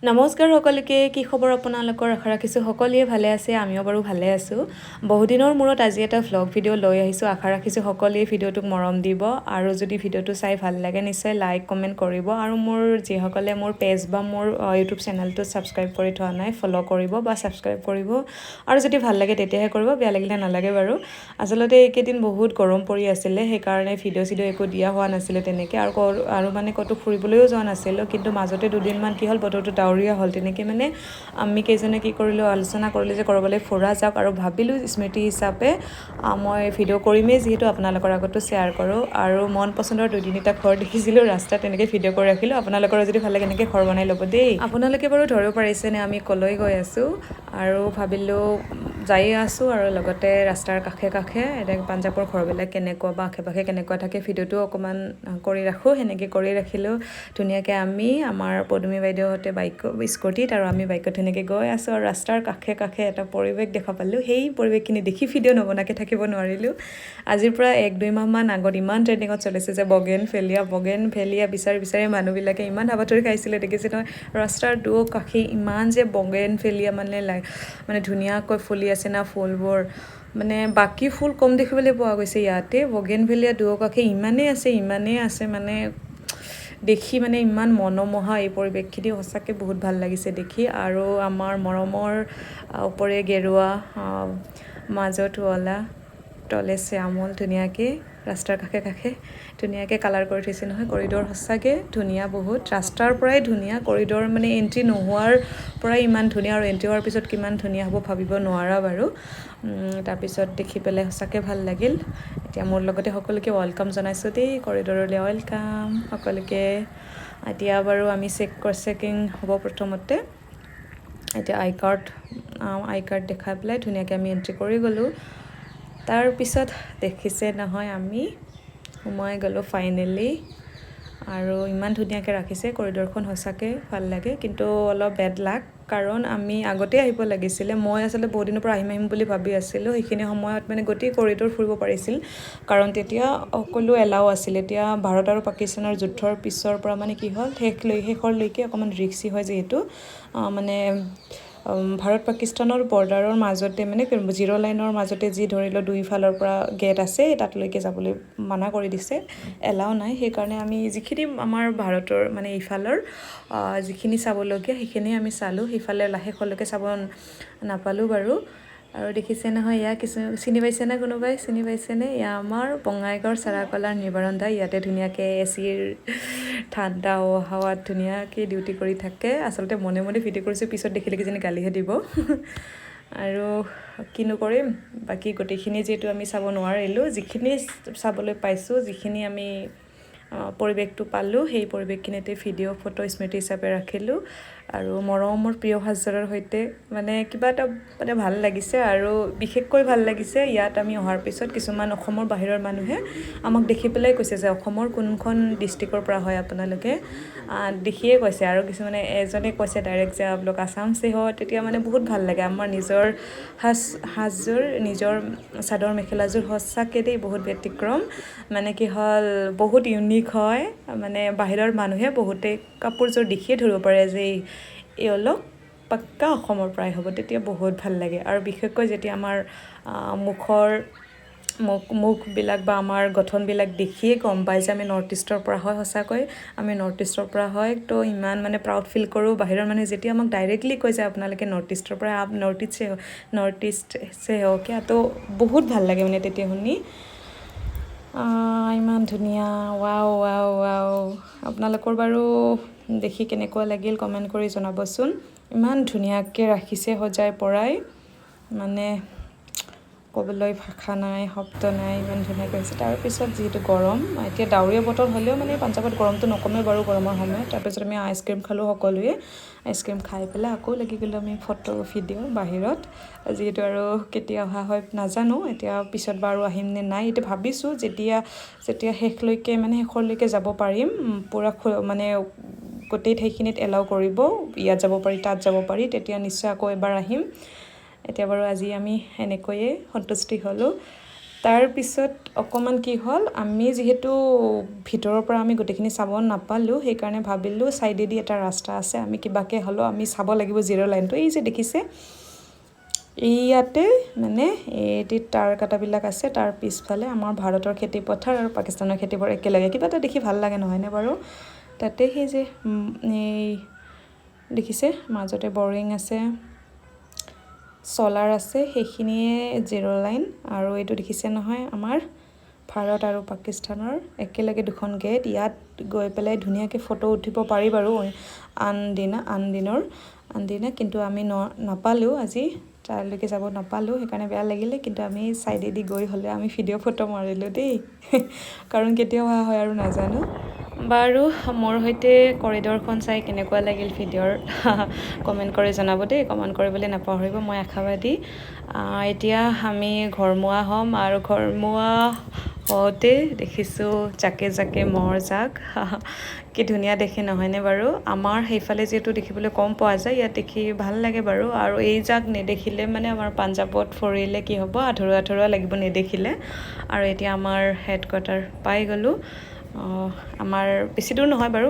নমস্কাৰ সকলোকে কি খবৰ আপোনালোকৰ আশা ৰাখিছোঁ সকলোৱে ভালে আছে আমিও বাৰু ভালে আছোঁ বহুদিনৰ মূৰত আজি এটা ভ্লগ ভিডিঅ' লৈ আহিছোঁ আশা ৰাখিছোঁ সকলোৱে ভিডিঅ'টোক মৰম দিব আৰু যদি ভিডিঅ'টো চাই ভাল লাগে নিশ্চয় লাইক কমেণ্ট কৰিব আৰু মোৰ যিসকলে মোৰ পেজ বা মোৰ ইউটিউব চেনেলটো ছাবস্ক্ৰাইব কৰি থোৱা নাই ফ'ল' কৰিব বা ছাবস্ক্ৰাইব কৰিব আৰু যদি ভাল লাগে তেতিয়াহে কৰিব বেয়া লাগিলে নালাগে বাৰু আচলতে এইকেইদিন বহুত গৰম পৰি আছিলে সেইকাৰণে ভিডিঅ' একো দিয়া হোৱা নাছিলে তেনেকৈ আৰু মানে ক'তো ফুৰিবলৈও যোৱা নাছিলোঁ কিন্তু মাজতে দুদিনমান কি হ'ল বতৰটো ডাৱৰীয়া হ'ল তেনেকৈ মানে আমি কেইজনে কি কৰিলোঁ আলোচনা কৰিলোঁ যে ক'ৰবালৈ ফুৰা যাওক আৰু ভাবিলোঁ স্মৃতি হিচাপে মই ভিডিঅ' কৰিমেই যিহেতু আপোনালোকৰ আগতো শ্বেয়াৰ কৰোঁ আৰু মন পচন্দৰ 2-3টা ঘৰ দেখিছিলোঁ ৰাস্তাত তেনেকৈ ভিডিঅ' কৰি ৰাখিলোঁ আপোনালোকৰ যদি ভাল লাগে এনেকৈ ঘৰ বনাই ল'ব দেই আপোনালোকে বাৰু ধৰিব পাৰিছেনে আমি ক'লৈ গৈ আছোঁ আৰু ভাবিলোঁ যাই আছোঁ আৰু লগতে ৰাস্তাৰ কাষে কাষে এতিয়া পাঞ্জাৱৰ ঘৰবিলাক কেনেকুৱা বা আশে পাশে কেনেকুৱা থাকে ভিডিঅ'টো অকণমান কৰি ৰাখোঁ সেনেকৈ কৰি ৰাখিলোঁ ধুনীয়াকৈ আমি আমাৰ পদুমী বাইদেউহঁতে স্কুটিত আৰু আমি বাইকত ধুনীয়াকৈ গৈ আছোঁ আৰু ৰাস্তাৰ কাষে কাষে এটা পৰিৱেশ দেখা পালোঁ সেই পৰিৱেশখিনি দেখি ভিডিঅ' নবনাকৈ থাকিব নোৱাৰিলোঁ আজিৰ পৰা 1-2 মাহমান আগত ইমান ট্ৰেণ্ডিঙত চলিছে যে বগেন ভেলিয়া বিচাৰি মানুহবিলাকে ইমান হাবাথুৰি খাইছিলে দেখিছে নহয় ৰাস্তাৰ কাষে ইমান যে বগেন ভেলিয়া মানে ধুনীয়াকৈ ফুলি আছে না ফুলবোৰ মানে বাকী ফুল কম দেখিবলৈ পোৱা গৈছে ইয়াতে বগেন ভেলিয়া কাষে ইমানেই আছে মানে দেখি মানে ইমান মনোমোহা এই পৰিৱেশখিনি সঁচাকৈ বহুত ভাল লাগিছে দেখি আৰু আমাৰ মৰমৰ ওপৰে গেৰুৱা মাজত উৱলা তলে শ্যামল ধুনীয়াকৈ ৰাস্তাৰ কাষে কাষে ধুনীয়াকৈ কালাৰ কৰি থৈছে নহয় কৰিডৰ সঁচাকৈ ধুনীয়া বহুত ৰাস্তাৰ পৰাই ধুনীয়া কৰিডৰ মানে এণ্ট্ৰি নোহোৱাৰ পৰাই ইমান ধুনীয়া আৰু এণ্ট্ৰি হোৱাৰ পিছত কিমান ধুনীয়া হ'ব ভাবিব নোৱাৰা বাৰু তাৰপিছত দেখি পেলাই সঁচাকৈ ভাল লাগিল এতিয়া মোৰ লগতে সকলোকে ৱেলকাম জনাইছোঁ দেই কৰিডৰলৈ ৱেলকাম সকলোকে এতিয়া বাৰু আমি চেকিং হ'ব প্ৰথমতে এতিয়া আই কাৰ্ড দেখাই পেলাই ধুনীয়াকৈ আমি এণ্ট্ৰি কৰি গ'লোঁ তাৰপিছত দেখিছে নহয় আমি সোমাই গ'লোঁ ফাইনেলি আৰু ইমান ধুনীয়াকৈ ৰাখিছে কৰিডৰখন সঁচাকৈ ভাল লাগে কিন্তু অলপ বেড লাক কাৰণ আমি আগতে আহিব লাগিছিলে মই আচলতে বহুত দিনৰ পৰা আহিম বুলি ভাবি আছিলোঁ সেইখিনি সময়ত মানে গোটেই কৰিডৰ ফুৰিব পাৰিছিল কাৰণ তেতিয়া সকলো এলাও আছিল এতিয়া ভাৰত আৰু পাকিস্তানৰ যুদ্ধৰ পিছৰ পৰা মানে কি হ'ল শেষৰলৈকে অকণমান ৰিক্সি হয় যিহেতু মানে ভাৰত পাকিস্তানৰ বৰ্ডাৰৰ মাজতে মানে জিৰ' লাইনৰ মাজতে যি ধৰি লওক দুইফালৰ পৰা গেট আছে তাতলৈকে যাবলৈ মানা কৰি দিছে এলাও নাই সেইকাৰণে আমি যিখিনি আমাৰ ভাৰতৰ মানে ইফালৰ যিখিনি চাবলগীয়া সেইখিনি আমি চালোঁ সিফালে শেষলৈকে চাব নাপালোঁ বাৰু আৰু দেখিছে নহয় এয়া কিছু চিনি পাইছেনে কোনোবাই চিনি পাইছেনে এয়া আমাৰ বঙাইগাঁৱৰ চাৰাকলাৰ নিবাৰণদা ইয়াতে ধুনীয়াকৈ এচিৰ ঠাণ্ডা হাৱাত ধুনীয়াকৈ ডিউটি কৰি থাকে আচলতে মনে ভিডিঅ' কৰিছোঁ পিছত দেখিলে কিজানি গালিহে দিব আৰু কিনো কৰিম বাকী গোটেইখিনি যিহেতু আমি চাব নোৱাৰিলোঁ যিখিনি চাবলৈ পাইছোঁ যিখিনি আমি পৰিৱেশটো পালোঁ সেই পৰিৱেশখিনিতে ভিডিঅ' ফটো স্মৃতি হিচাপে ৰাখিলোঁ আৰু মৰমৰ প্ৰিয় সাজৰৰ সৈতে মানে কিবা এটা মানে ভাল লাগিছে আৰু বিশেষকৈ ভাল লাগিছে ইয়াত আমি অহাৰ পিছত কিছুমান অসমৰ বাহিৰৰ মানুহে আমাক দেখি পেলাই কৈছে যে অসমৰ কোনখন ডিষ্ট্ৰিক্টৰ পৰা হয় আপোনালোকে দেখিয়ে কৈছে আৰু কিছুমানে এজনে কৈছে ডাইৰেক্ট যে আপোনালোক আছাম চে হয় তেতিয়া মানে বহুত ভাল লাগে আমাৰ নিজৰ সাজযোৰ নিজৰ চাদৰ মেখেলাযোৰ সঁচাকৈ দেই বহুত ব্যতিক্ৰম মানে কি হ'ল বহুত ইউনিক হয় মানে বাহিৰৰ মানুহে বহুতেই কাপোৰযোৰ দেখিয়ে ধৰিব পাৰে যে এই অলপ পাক্কা অসমৰ পৰাই হ'ব তেতিয়া বহুত ভাল লাগে আৰু বিশেষকৈ যেতিয়া আমাৰ মুখবিলাক বা আমাৰ গঠনবিলাক দেখিয়ে গম পায় যে আমি নৰ্থ ইষ্টৰ পৰা হয় সঁচাকৈ আমি নৰ্থ ইষ্টৰ পৰা হয় তো ইমান মানে প্ৰাউড ফিল কৰোঁ বাহিৰৰ মানুহে যেতিয়া আমাক ডাইৰেক্টলি কৈ যে আপোনালোকে নৰ্থ ইষ্টৰ পৰা নৰ্থ ইষ্টছে হওক তো বহুত ভাল লাগে মানে তেতিয়া শুনি ইমান ধুনীয়া ৱাও আপোনালোকৰ বাৰু দেখি কেনেকুৱা লাগিল কমেণ্ট কৰি জনাবচোন ইমান ধুনীয়াকৈ ৰাখিছে সজাই পৰাই মানে ক'বলৈ ভাষা নাই শব্দ নাই ইমান ধুনীয়াকৈ হৈছে তাৰপিছত যিহেতু গৰম এতিয়া ডাৱৰীয়া বতৰ হ'লেও মানে পাঞ্জাৱত গৰমটো নকমে বাৰু গৰমৰ সময়ত তাৰপিছত আমি আইচক্ৰীম খালোঁ সকলোৱে আইচক্ৰীম খাই পেলাই আকৌ লাগি গ'লোঁ আমি ফটো ভিডিঅ' বাহিৰত যিহেতু আৰু কেতিয়া অহা হয় নাজানো এতিয়া পিছত বাৰু আহিম নে নাই এতিয়া ভাবিছোঁ যেতিয়া শেষলৈকে যাব পাৰিম পূৰা মানে গোটেই ঠাইখিনিত এলাউ কৰিব ইয়াত যাব পাৰি তাত যাব পাৰি তেতিয়া নিশ্চয় আকৌ এবাৰ আহিম এতিয়া বাৰু আজি আমি এনেকৈয়ে সন্তুষ্টি হ'লোঁ তাৰ পিছত অকণমান কি হ'ল আমি যিহেতু ভিতৰৰ পৰা আমি গোটেইখিনি চাব নাপালোঁ সেইকাৰণে ভাবিলোঁ ছাইডেদি এটা ৰাস্তা আছে আমি কিবাকৈ হ'লেও আমি চাব লাগিব জিৰ' লাইনটো এই যে দেখিছে ইয়াতে মানে এই তাৰ কাটাবিলাক আছে তাৰ পিছফালে আমাৰ ভাৰতৰ খেতি পথাৰ আৰু পাকিস্তানৰ খেতিবোৰ একেলগে কিবা এটা দেখি ভাল লাগে নহয়নে বাৰু তাতে সেই যে এই দেখিছে মাজতে বৰিং আছে চলাৰ আছে সেইখিনিয়ে জিৰ' লাইন আৰু এইটো দেখিছে নহয় আমাৰ ভাৰত আৰু পাকিস্তানৰ একেলগে দুখন গেট ইয়াত গৈ পেলাই ধুনীয়াকৈ ফটো উঠিব পাৰি বাৰু আন দিনা কিন্তু আমি নাপালোঁ আজি তালৈকে যাব নাপালোঁ সেইকাৰণে বেয়া লাগিলে কিন্তু আমি ছাইডেদি গৈ হ'লে আমি ভিডিঅ' ফটো মাৰিলোঁ দেই কাৰণ কেতিয়া অহা হয় আৰু নাজানো বাৰু মোৰ সৈতে কৰিডৰখন চাই কেনেকুৱা লাগিল ভিডিঅ'ৰ কমেণ্ট কৰি জনাব দেই কমেণ্ট কৰিবলৈ নাপাহৰিব মই আশাবাদী এতিয়া আমি ঘৰমুৱা হ'ম আৰু ঘৰমুৱা হওঁতে দেখিছোঁ জাকে জাকে মহৰ জাক কি ধুনীয়া দেখে নহয়নে বাৰু আমাৰ সেইফালে যিহেতু দেখিবলৈ কম পোৱা যায় ইয়াত দেখি ভাল লাগে বাৰু আৰু এই জাক নেদেখিলে মানে আমাৰ পাঞ্জাৱত ফুৰিলে কি হ'ব আধৰুৱা লাগিব নেদেখিলে আৰু এতিয়া আমাৰ হেড কোৱাৰ্টাৰ পাই গ'লোঁ আমাৰ বেছি দূৰ নহয় বাৰু